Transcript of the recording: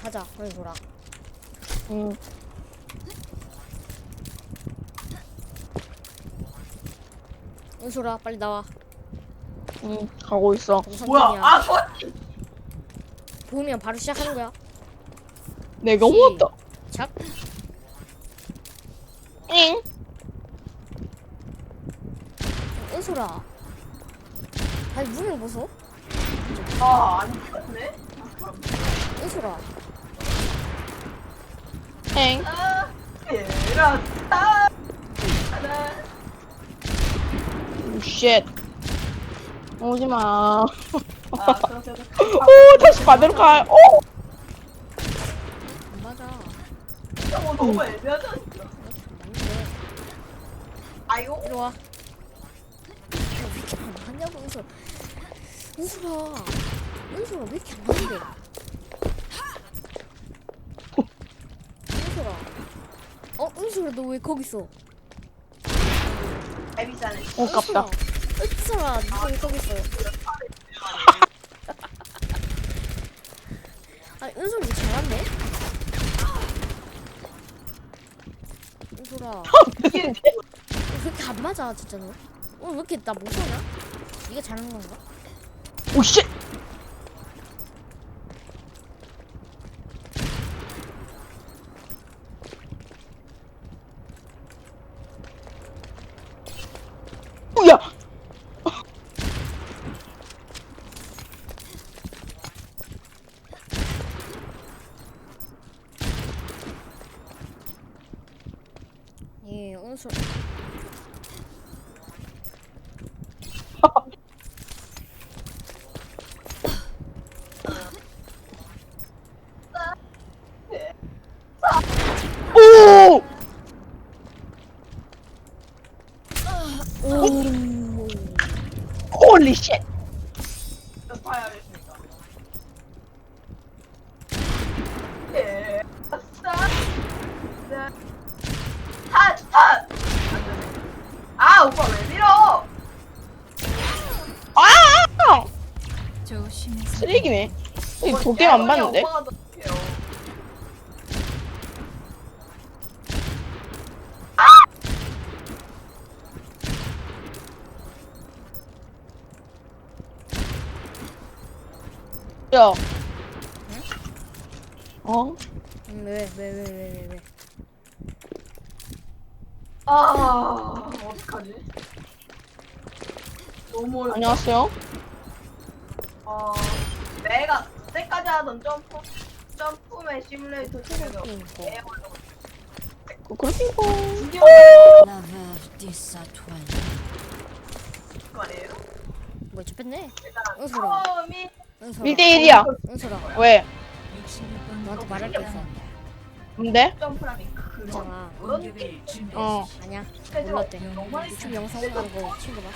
가자. 은솔아. 응. 은솔아 빨리 나와. 응. 가고 있어. 동선 뭐야? 중이야. 아, 보면 바로 시작하는 거야. 내가 먹었다. 시작. 응. 은솔아. 아니 문을 벗어? 안 죽었네? 은솔아. 엥. 아, 얘라, 하나. 오, 쉣. 오지 마. 그렇게 해서. 오, 다시 반대로 가. 오. 안 맞아. 너무 애매하지 않냐? 맞는데. 아이고. 이리 와. 왜 이렇게 안 맞냐고 은솔. 은솔아. 은솔아 왜 이렇게 안 맞는데? 은솔아. 은솔아 너 왜 거기 있어? 애비잖아. 오, 깝다. 은솔아 너 왜 거기 있어? 아니 은솔이 잘한대? 은솔아 이게 왜 그렇게 안 맞아 진짜 너? 오늘 왜 이렇게 나 못 쏘냐? 네가 잘하는 건가? 오, 쉣. 뭐야? 예 은솔 오! 오 홀리 쉣. 봐야겠습니다. 예. 아싸. 네. 핫! 아, 오빠 왜 밀어? 아! 조심해서. 쓰레기네. 이 도깨 안 봤는데? 오빠가 더 해요. 야. 어? 왜? 아, 어떡하지? 너무 어렵다. 안녕하세요. 내가 그때까지 하던 점프맨 시뮬레이터 중에서 그렇고. La veuve de Satoine. 말이에요. 뭐 접했네? 일단 은솔아 처음이 은솔아 1대1이야. 은솔아 왜? 66번 너한테 말할 게 있어. 뭔데? 점프라니까 그런 있잖아 그런 공격을 준비해 어. 아니야 스케줄 몰랐대 너무 많이 유튜브 영상 올라가는 거 친구 봐